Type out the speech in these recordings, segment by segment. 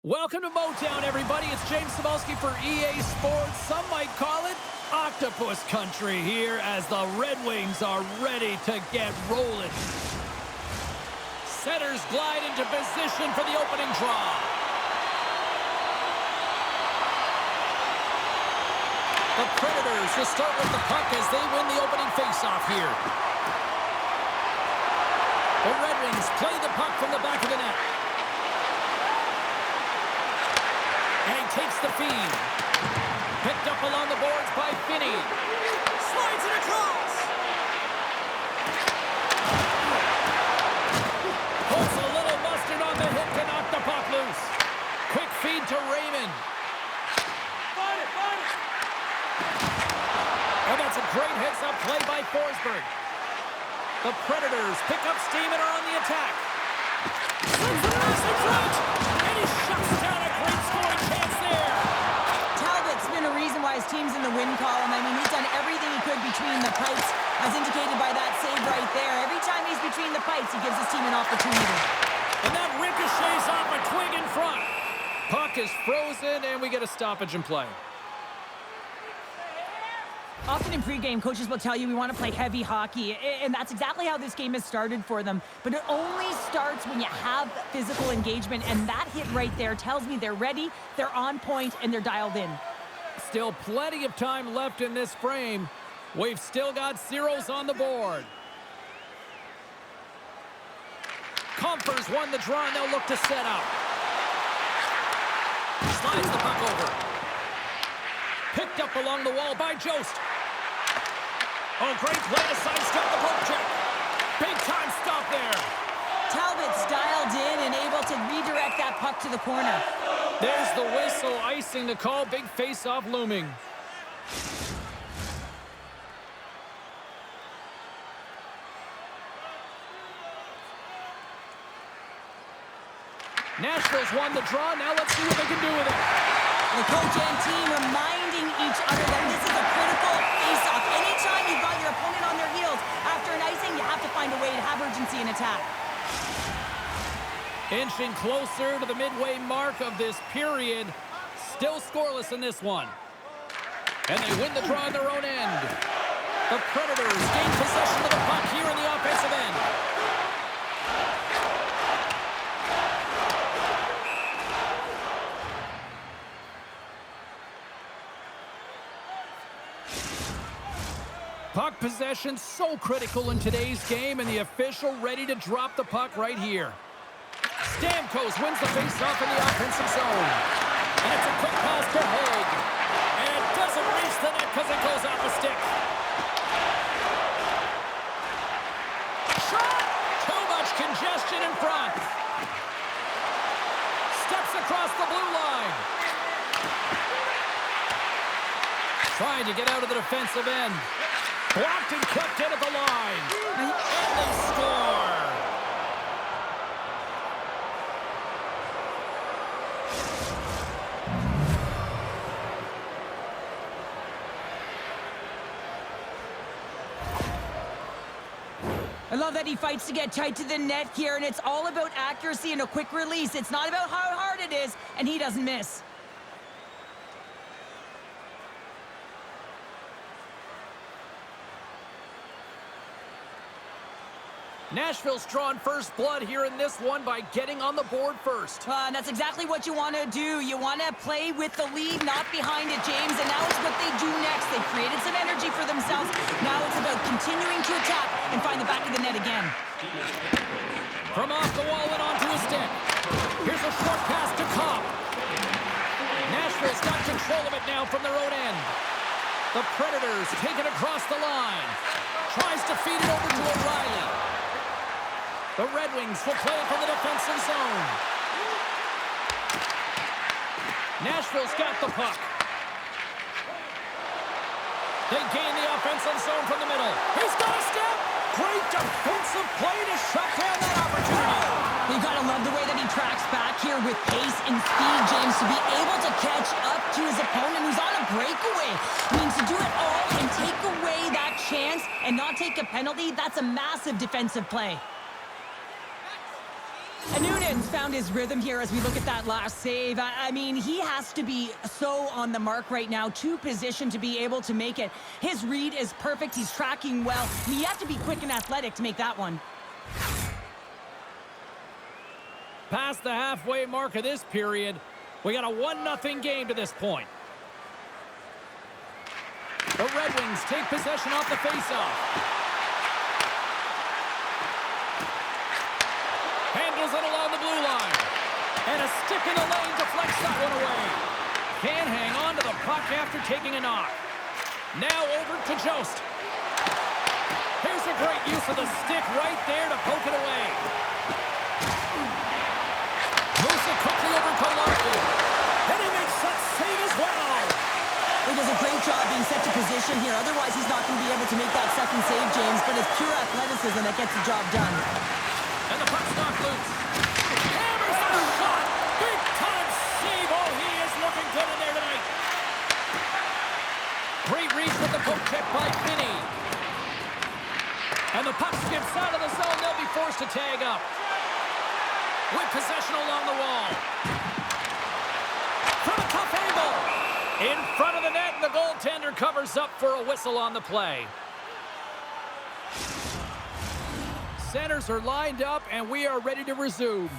Welcome to Motown, everybody. It's James Cebulski for EA Sports. Some might call it Octopus Country here as the Red Wings are ready to get rolling. Setters glide into position for the opening draw. The Predators will start with the puck as they win the opening faceoff here. The Red Wings play the puck from the back of the net. And he takes the feed. Picked up along the boards by Finney. Slides it across. Puts a little mustard on the hip to knock the puck loose. Quick feed to Raymond. Find it. And that's a great heads-up play by Forsberg. The Predators pick up steam and are on the attack. Sends the pass in front. And he shuts down a great scoring chance there. Talbot's been a reason why his team's in the win column. I mean, he's done everything he could between the pipes, as indicated by that save right there. Every time he's between the pipes, he gives his team an opportunity. And that ricochets off a twig in front. Puck is frozen, and we get a stoppage in play. Often in pregame, coaches will tell you we want to play heavy hockey, and that's exactly how this game has started for them. But it only starts when you have physical engagement, and that hit right there tells me they're ready, they're on point, and they're dialed in. Still plenty of time left in this frame. We've still got zeros on the board. Compher's won the draw, and they'll look to set up. Slides the puck over. Picked up along the wall by Jost. Oh, great play to sidestep the poke check. Big time stop there. Talbot's dialed in and able to redirect that puck to the corner. There's the whistle, icing the call. Big face-off looming. Nashville's won the draw. Now let's see what they can do with it. The coach and team reminding each other that this is a critical face-off. Anytime you've got your opponent on their heels after an icing, you have to find a way to have urgency in attack. Inching closer to the midway mark of this period. Still scoreless in this one. And they win the draw on their own end. The Predators gain possession of the puck here in the offensive end. Puck possession so critical in today's game, and the official ready to drop the puck right here. Stamkos wins the faceoff in the offensive zone. And it's a quick pass to Haig. And it doesn't reach the net because it goes off a stick. Shot! Too much congestion in front. Steps across the blue line. Trying to get out of the defensive end. Blocked and kept in at the line. And they score. I love that he fights to get tight to the net here, and it's all about accuracy and a quick release. It's not about how hard it is, and he doesn't miss. Nashville's drawn first blood here in this one by getting on the board first. And that's exactly what you want to do. You want to play with the lead, not behind it, James. And now it's what they do next. They've created some energy for themselves. Now it's about continuing to attack and find the back of the net again. From off the wall and onto a stick. Here's a short pass to Cobb. Nashville's got control of it now from their own end. The Predators take it across the line. Tries to feed it over to O'Reilly. The Red Wings will play it from the defensive zone. Nashville's got the puck. They gain the offensive zone from the middle. He's got a step. Great defensive play to shut down that opportunity. You gotta love the way that he tracks back here with pace and speed, James, to be able to catch up to his opponent who's on a breakaway. I mean, to do it all and take away that chance and not take a penalty, that's a massive defensive play. And Noonan Ridden's found his rhythm here as we look at that last save. I mean, he has to be so on the mark right now, to position to be able to make it. His read is perfect. He's tracking well. I mean, you have to be quick and athletic to make that one. Past the halfway mark of this period, we got a 1-0 game to this point. The Red Wings take possession off the faceoff. Handles it along the blue line. And a stick in the lane deflects that one away. Can't hang on to the puck after taking a knock. Now over to Jost. Here's a great use of the stick right there to poke it away. Moves it quickly over to Larkin. And he makes that save as well. He does a great job being set to position here. Otherwise, he's not going to be able to make that second save, James. But it's pure athleticism that gets the job done. And the puck's knocked loose. Hammers on a shot. Big time save. Oh, he is looking good in there tonight. Great reach with the poke check by Finney. And the puck skips out of the zone. They'll be forced to tag up. With possession along the wall. From a tough angle. In front of the net, the goaltender covers up for a whistle on the play. Centers are lined up, and we are ready to resume.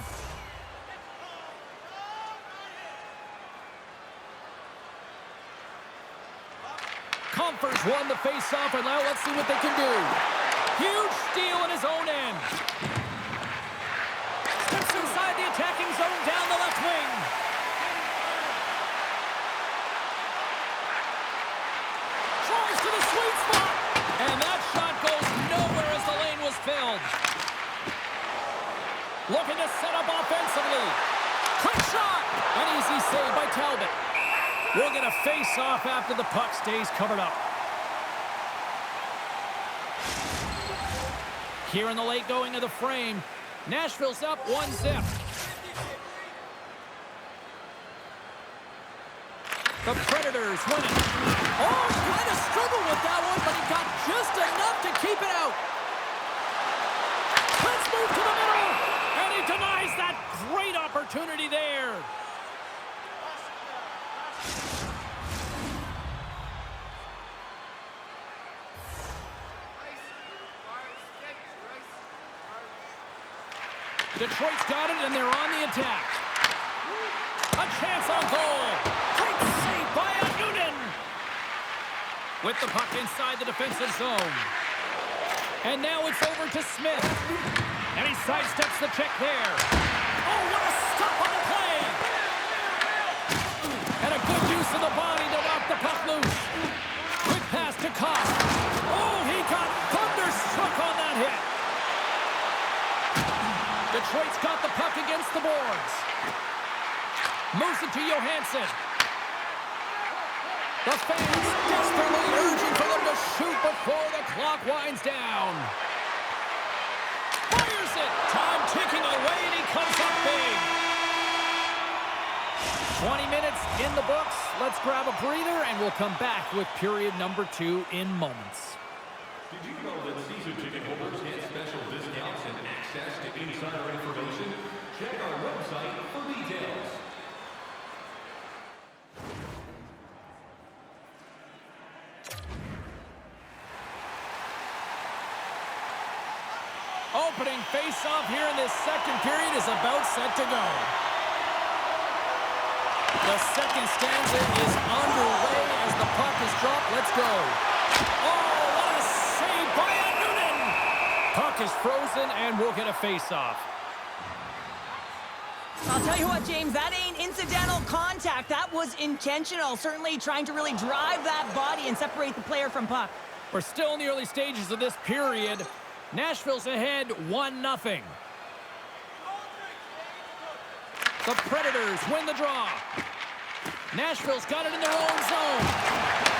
Comfers won the face-off, and now let's see what they can do. Huge steal in his own end. Steps inside the attacking zone down the left wing. Tries to the sweet spot. And that shot goes nowhere as the lane was filled. Looking to set up offensively. Quick shot. An easy save by Talbot. We'll get a face-off after the puck stays covered up. Here in the late going of the frame, Nashville's up 1-0. The Predators win it. Oh, he kind of struggled with that one, but he got just enough to keep it out. Let's move to the middle, and he denies that great opportunity there. Detroit's got it, and they're on the attack. A chance on goal. Great save by Noonan. With the puck inside the defensive zone. And now it's over to Smith. And he sidesteps the check there. Oh, what a stop on the play. And a good use of the body to knock the puck loose. Quick pass to Kopp. Oh, he got thunderstruck on that hit. Detroit's got the puck against the boards. Moves it to Johansson. The fans desperately urging for them to shoot before the clock winds down. Fires it. Time ticking away, and he comes up big. 20 minutes in the books. Let's grab a breather, and we'll come back with period number 2 in moments. Did you know that season ticket holders get special discounts and access to insider information? Check our website for details. Opening face-off here in this second period is about set to go. The second stanza is underway as the puck is dropped. Let's go. Oh, what a save by Noonan! Puck is frozen, and we'll get a face-off. I'll tell you what, James, that ain't incidental contact. That was intentional. Certainly trying to really drive that body and separate the player from puck. We're still in the early stages of this period. Nashville's ahead 1-0. The Predators win the draw. Nashville's got it in their own zone.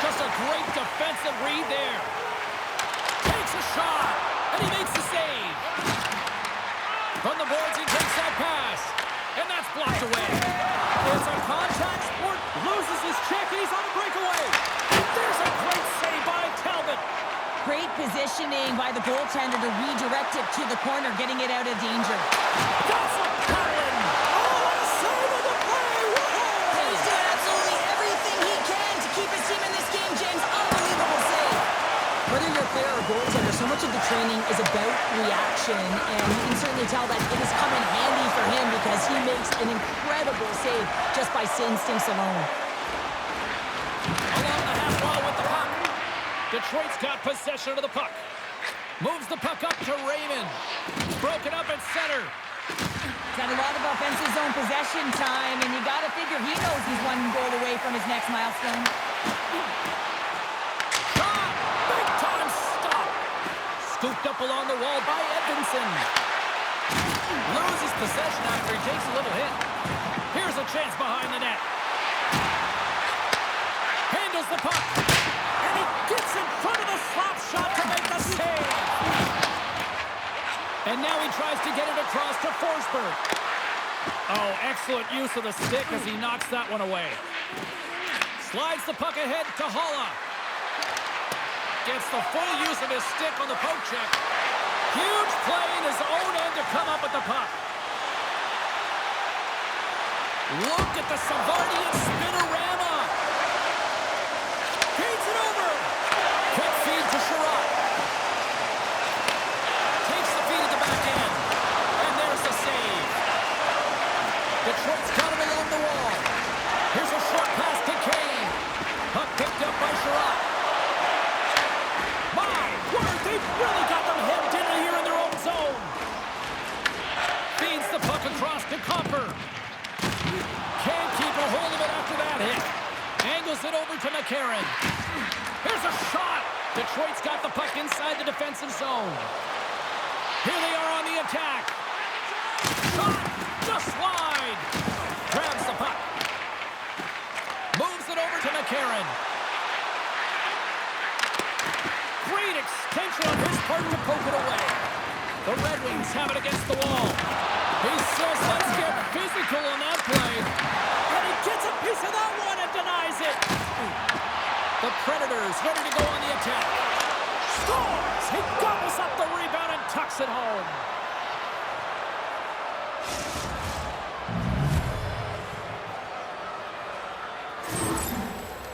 Just a great defensive read there. Takes a shot, and he makes the save. From the boards, he takes that pass, and that's blocked away. It's a contact sport. Loses his check, and he's on a breakaway. There's a great save by Talbot. Great positioning by the goaltender to redirect it to the corner, getting it out of danger. That's a power makes an incredible save just by instincts alone. Along the half wall with the puck. Detroit's got possession of the puck. Moves the puck up to Raymond. Broken up at center. He's had a lot of offensive zone possession time, and you got to figure he knows he's one goal away from his next milestone. Shot! Big time stop! Scooped up along the wall by Edvinsson. Loses possession after he takes a little hit. Here's a chance behind the net. Handles the puck. And he gets in front of the slap shot to make the save. And now he tries to get it across to Forsberg. Oh, excellent use of the stick as he knocks that one away. Slides the puck ahead to Holla. Gets the full use of his stick on the poke check. Huge play in his own end to come up with the puck. Look at the Savardian spinorama. Feeds it over. Quick feed to Sherratt. Takes the feed at the back end. And there's the save. Detroit's got it along the wall. Here's a short pass to Kane. Puck picked up by Sherratt. My word, they've really got them hemmed in here in their own zone. Feeds the puck across to Copper. Can't keep a hold of it after that hit. Angles it over to McCarron. Here's a shot. Detroit's got the puck inside the defensive zone. Here they are on the attack. Shot. Just wide. Grabs the puck. Moves it over to McCarron. Great extension on his part to poke it away. The Red Wings have it against the wall. He says, let's get physical on that play. And he gets a piece of that one and denies it. The Predators ready to go on the attack. Scores! He gobbles up the rebound and tucks it home.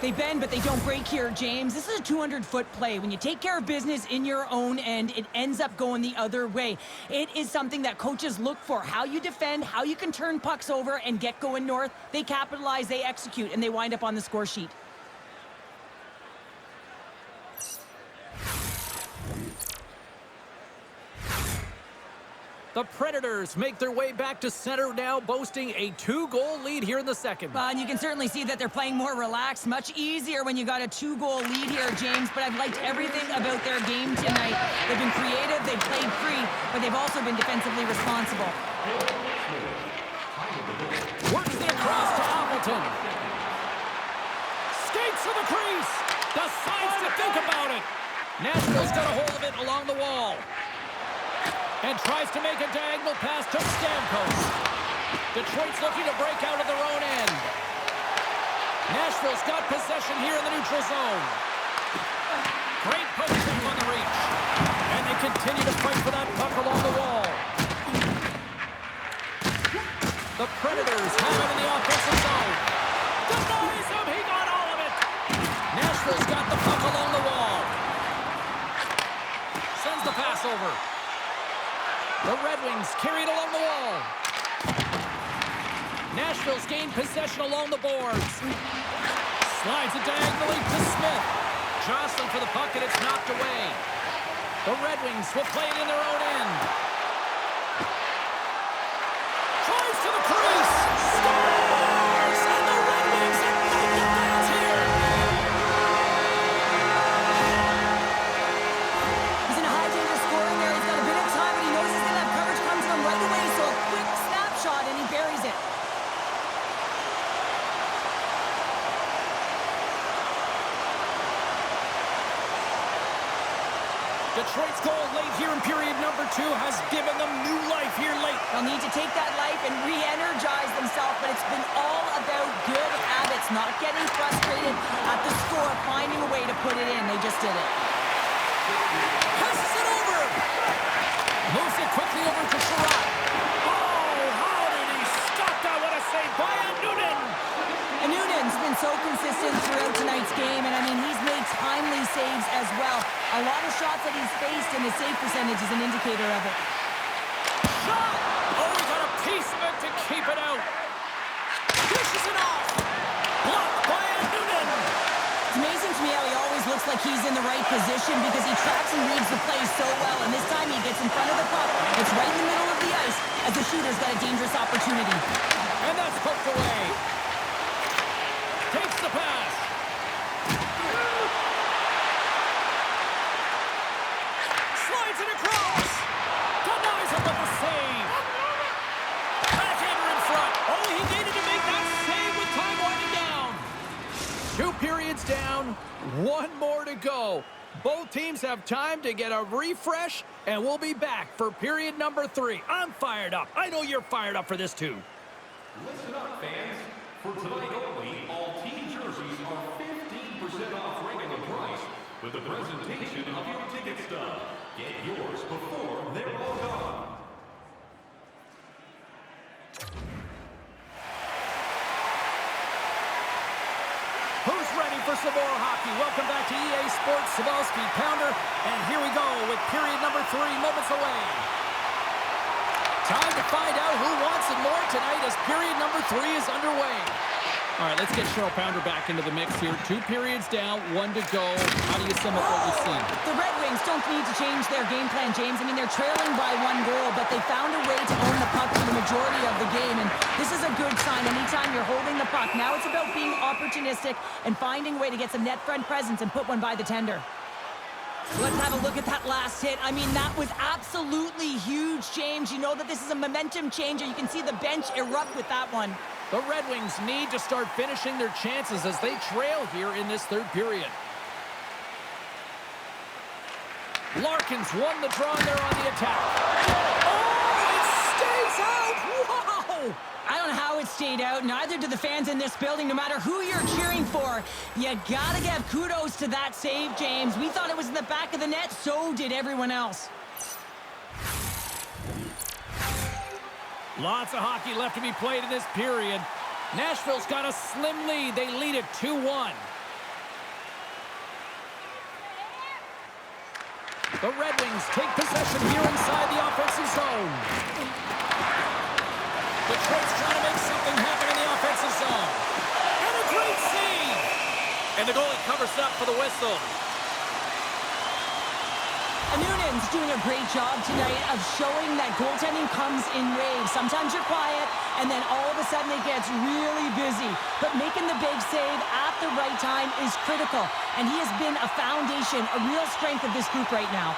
They bend, but they don't break here, James. This is a 200-foot play. When you take care of business in your own end, it ends up going the other way. It is something that coaches look for. How you defend, how you can turn pucks over and get going north. They capitalize, they execute, and they wind up on the score sheet. The Predators make their way back to center now, boasting a 2-goal lead here in the second. And you can certainly see that they're playing more relaxed. Much easier when you got a 2-goal lead here, James. But I've liked everything about their game tonight. They've been creative, they've played free, but they've also been defensively responsible. Works it across to Appleton. Skates to the crease. Decides to think about it. Nashville's got a hold of it along the wall. And tries to make a diagonal pass to Stamkos. Detroit's looking to break out of their own end. Nashville's got possession here in the neutral zone. Great poke check on the reach. And they continue to fight for that puck along the wall. The Predators have him in the offensive zone. Denies him, he got all of it. Nashville's got the puck along the wall. Sends the pass over. The Red Wings carried along the wall. Nashville's gained possession along the boards. Slides it diagonally to Smith. Jostling for the puck and it's knocked away. The Red Wings will play it in their own end. Tries to the crease. Scores! And the Red Wings are making the dance here. He's in a high danger scoring there. He's got a bit of time, and he knows he's going to have coverage comes from right away. So a quick snapshot, and he buries it. Detroit's goal late here in period number 2 has given them new life here late. They'll need to take that life and re-energize themselves, but it's been all about good habits, not getting frustrated at the score, finding a way to put it in. They just did it. Passes it over. Moves it quickly over to Sherratt. Oh, how did he stop that? What a save by Noonan. And Noonan's been so consistent throughout tonight's game, and I mean, he's made timely saves as well. A lot of shots that he's faced, and his save percentage is an indicator of it. Shot! Oh, he got a piece of it to keep it out. he's in the right position because he tracks and reads the play so well. And this time he gets in front of the puck. It's right in the middle of the ice as the shooter's got a dangerous opportunity. And that's poked away. Takes the pass. Slides it across. Denies him with the save. Backhander in front. Oh, he needed to make that save with time winding down. 2 periods down, 1 more to go. Both teams have time to get a refresh, and we'll be back for period number 3. I'm fired up. I know you're fired up for this too. Listen up, fans. For tonight only, all team jerseys are 15% off regular price with the presentation of your ticket stub. Get yours before they're all gone. Who's ready for some more hockey? Welcome back to EA Sports Sabelski Pounder. And here we go with period number 3, moments away. Time to find out who wants it more tonight as period number 3 is underway. All right, let's get Cheryl Pounder back into the mix here. 2 periods down, 1 to go. How do you sum up what you've seen? The Red Wings don't need to change their game plan, James. I mean, they're trailing by 1 goal, but they found a way to own the puck for the majority of the game, and this is a good sign anytime you're holding the puck. Now it's about being opportunistic and finding a way to get some net front presence and put one by the tender. Let's have a look at that last hit. I mean, that was absolutely huge, James. You know that this is a momentum changer. You can see the bench erupt with that one. The Red Wings need to start finishing their chances as they trail here in this 3rd period. Larkins won the draw there on the attack. Oh, it stays out! Wow! I don't know how it stayed out. Neither do the fans in this building, no matter who you're cheering for. You gotta give kudos to that save, James. We thought it was in the back of the net, so did everyone else. Lots of hockey left to be played in this period. Nashville's got a slim lead. They lead it 2-1. The Red Wings take possession here inside the offensive zone. Detroit's trying to make something happen in the offensive zone. And a great save! And the goalie covers up for the whistle. Noonan's doing a great job tonight of showing that goaltending comes in waves. Sometimes you're quiet, and then all of a sudden it gets really busy. But making the big save at the right time is critical. And he has been a foundation, a real strength of this group right now.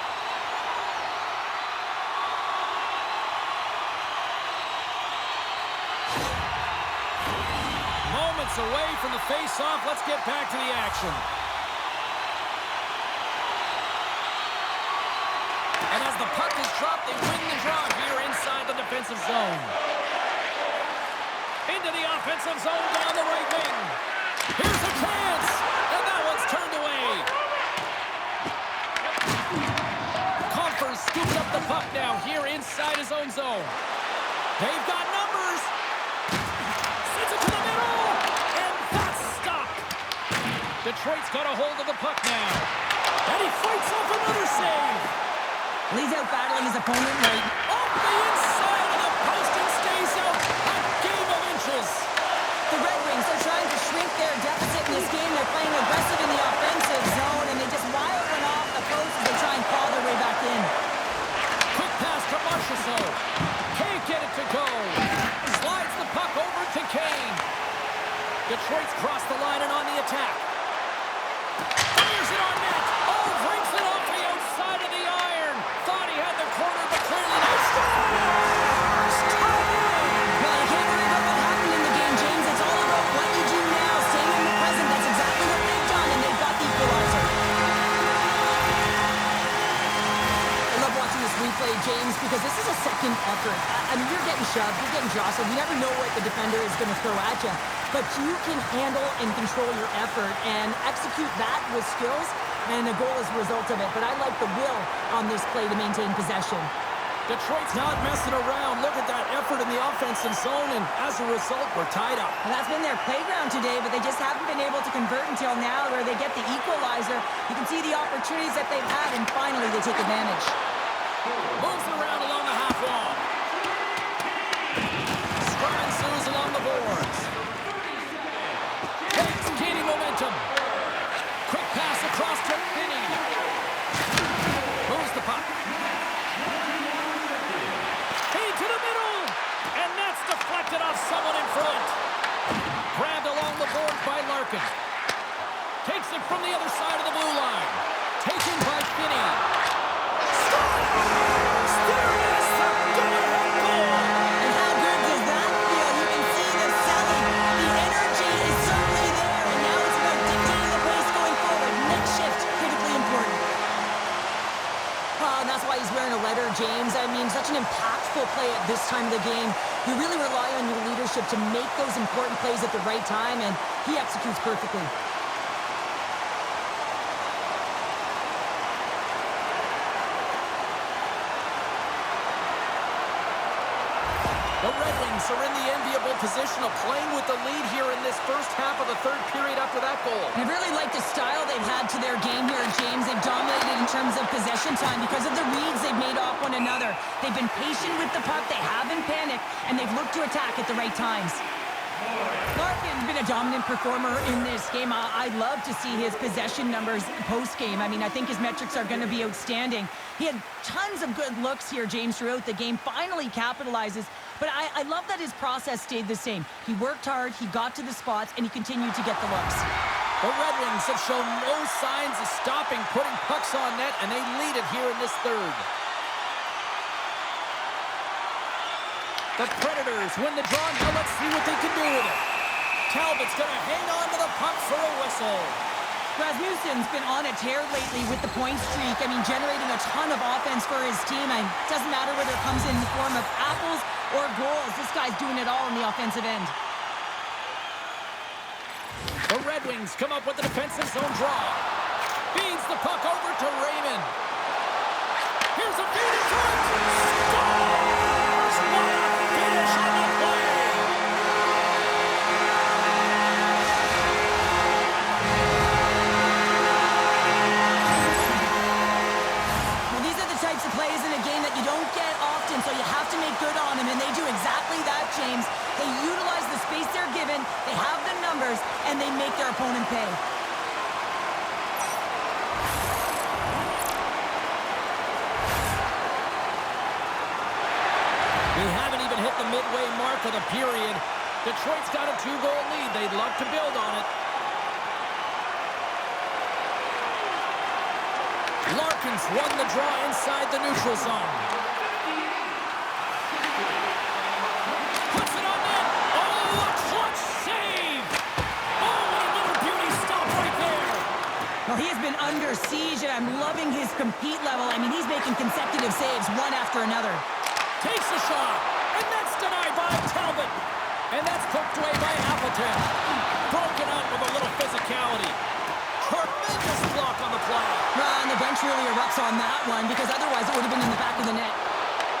Moments away from the face-off. Let's get back to the action. And as the puck is dropped, they win the draw here inside the defensive zone. Into the offensive zone down the right wing. Here's a chance, and that one's turned away. Comfort scooping up the puck now here inside his own zone. They've got numbers. Sends it to the middle, and that's stopped. Detroit's got a hold of the puck now. And he fights off another save. He's out battling his opponent right. Off the inside of the post and stays out. A game of inches. The Red Wings are trying to shrink their deficit in this game. They're playing aggressive in the offensive zone, and they just wire one off the post as they try and claw their way back in. Quick pass to Marchessault. Can't get it to go. Slides the puck over to Kane. Detroit's crossed the line and on the attack. Fires it on net. Oh, brings it off the outside of the iron. Thought he had the corner, but clearly not. Scores! Well, you can't worry about what happened in the game, James. It's all about what you do now. Staying in the present. That's exactly what they've done, and they've got the equalizer. I love watching this replay, James, because this is a second effort. I mean, you're getting shoved, you're getting jostled. You never know what the defender is going to throw at you. But you can handle and control your effort and execute that with skills, and a goal is a result of it. But I like the will on this play to maintain possession. Detroit's not messing around. Look at that effort in the offensive zone, and as a result, we're tied up. And that's been their playground today, but they just haven't been able to convert until now where they get the equalizer. You can see the opportunities that they've had, and finally they take advantage. Moves around along the half wall. Scrum ensues along the boards. It's gaining momentum. Quick pass across to Larkin. Takes it from the other side of the blue line. Taken by Finney. Scores! There it is! The go-ahead goal! And how good does that feel? You can see the selling. The energy is certainly there, and now it's about dictating the pace going forward. Next shift, critically important. And that's why he's wearing a letter, James. I mean, such an impactful play at this time of the game. You really rely on your leadership to make those important plays at the right time, and he executes perfectly. The Red Wings are in the enviable position of playing with the lead here in this first half of the third period after that goal. I really like the style they've had to their game here, James. They've dominated in terms of possession time because of the reads they've made off one another. They've been patient with the puck, they haven't panicked, and they've looked to attack at the right times. Larkin's been a dominant performer in this game. I'd love to see his possession numbers post-game. I mean, I think his metrics are going to be outstanding. He had tons of good looks here, James, throughout the game. Finally capitalizes. But I love that his process stayed the same. He worked hard, he got to the spots, and he continued to get the looks. The Red Wings have shown no signs of stopping putting pucks on net, and they lead it here in this third. The Predators win the draw. Now let's see what they can do with it. Talbot's going to hang on to the puck for a whistle. Rasmussen's been on a tear lately with the point streak. I mean, generating a ton of offense for his team. And it doesn't matter whether it comes in the form of apples or goals. This guy's doing it all on the offensive end. The Red Wings come up with the defensive zone draw. Feeds the puck over to Raymond. Here's a feed in front. Scores! What a finish on the play! Well, these are the types of plays in a game that you don't get often, so you have to make good on them, and they do exactly that, James. They utilize the space they're given, they have the numbers, and they make their opponent pay. We haven't even hit the midway mark of the period. Detroit's got a 2-goal lead. They'd love to build on it. Larkin's won the draw inside the neutral zone. Puts it on net. Oh, a clutch save! Oh, another beauty stop right there. Well, he has been under siege, and I'm loving his compete level. I mean, he's making consecutive saves one after another. Takes a shot, and that's denied by Talbot. And that's poked away by Appleton. Broken up with a little physicality. Tremendous block on the play. And the bench really erupts on that one, because otherwise it would have been in the back of the net.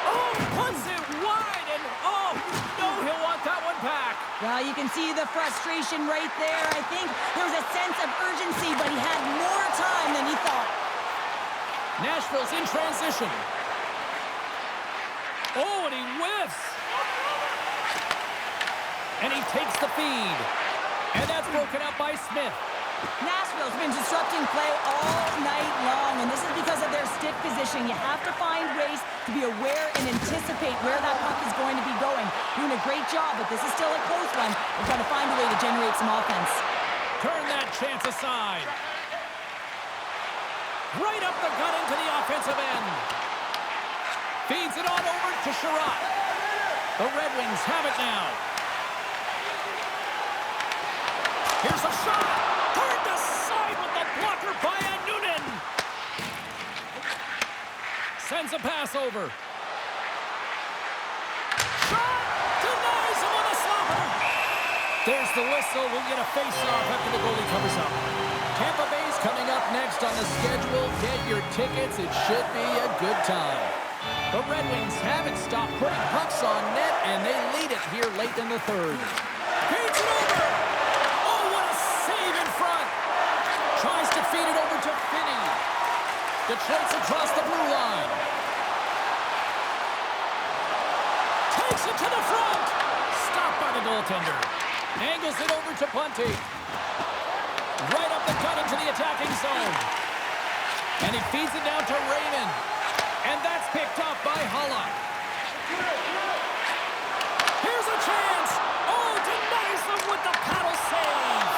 Oh, puts it wide, and oh, you know he'll want that one back. Well, you can see the frustration right there. I think there was a sense of urgency, but he had more time than he thought. Nashville's in transition. Oh, and he whiffs. And he takes the feed. And that's broken up by Smith. Nashville's been disrupting play all night long, and this is because of their stiff position. You have to find ways to be aware and anticipate where that puck is going to be going. Doing a great job, but this is still a close one. They've got to find a way to generate some offense. Turn that chance aside. Right up the gut into the offensive end. Feeds it on over to Sherratt. The Red Wings have it now. Here's a shot. Turned aside with the blocker by Noonan. Sends a pass over. Shot! Denies him on a slapper. There's the whistle. We'll get a face-off after the goalie covers up. Tampa Bay's coming up next on the schedule. Get your tickets. It should be a good time. The Red Wings haven't stopped putting pucks on net, and they lead it here late in the third. Feeds it over. Oh, what a save in front. Tries to feed it over to Finney. Detroit's across the blue line. Takes it to the front. Stopped by the goaltender. Angles it over to Bunty. Right up the gut into the attacking zone. And he feeds it down to Raymond. And that's picked up by Hulla. Here's a chance. Oh, denies them with the paddle save.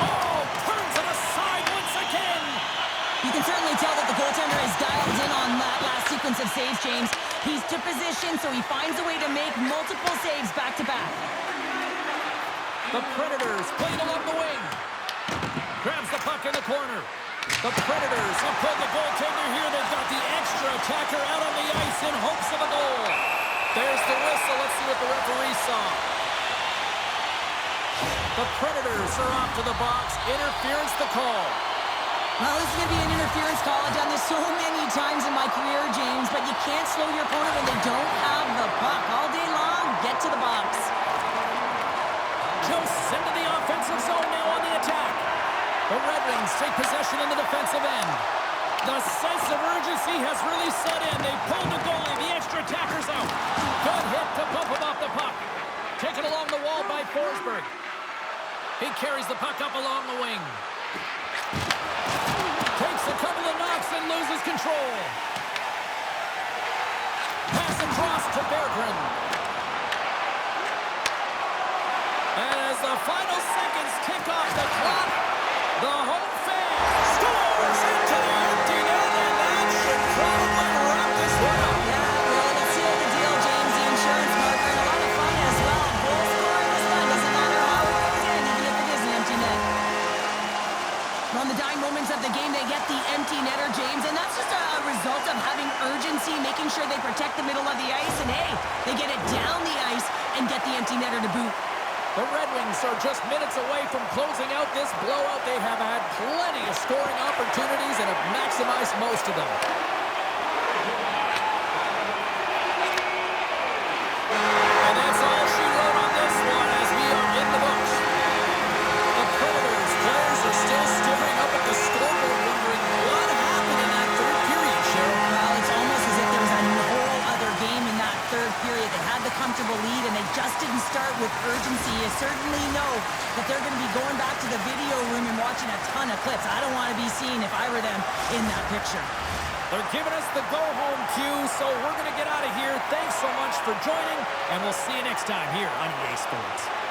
Oh, offensive saves, James. He's to position, so he finds a way to make multiple saves back-to-back. The Predators played along the wing. Grabs the puck in the corner. The Predators have pulled the goaltender here. They've got the extra attacker out on the ice in hopes of a goal. There's the whistle. Let's see what the referee saw. The Predators are off to the box. Interference the call. Well, this is going to be an interference call. I've done this so many times in my career, James, but you can't slow your opponent when they don't have the puck. All day long, get to the box. Jose into the offensive zone now on the attack. The Red Wings take possession in the defensive end. The sense of urgency has really set in. They pulled the goalie. The extra attacker's out. Good hit to bump him off the puck. Taken along the wall by Forsberg. He carries the puck up along the wing. Takes a couple of knocks and loses control. Pass across to Berggren. And as the final seconds tick off the clock, the home fan scores into the empty net, and that should probably wrap this one up. Yeah, well, it'll seal the deal, James. The insurance marker, and a lot of fun as well. Goal scoring is fun. Doesn't matter how it goes in, even if it is an empty net. On the dying moments of the game, they get the empty netter, James, and that's just a result of having urgency, making sure they protect the middle of the ice, and hey, they get it down the ice and get the empty netter to boot. The Red Wings are just minutes away from closing out this blowout. They have had plenty of scoring opportunities and have maximized most of them. And that's all she wrote on this one as we are in the books. The Predators players are still staring up at the scoreboard wondering what happened in that third period, Cheryl. Well, it's almost as if there was a whole other game in that third period. They had the comfortable lead, and they just didn't start with urgency. You certainly know that they're going to be going back to the video room and watching a ton of clips. I don't want to be seen if I were them in that picture. They're giving us the go-home cue, so we're going to get out of here. Thanks so much for joining, and we'll see you next time here on EA Sports.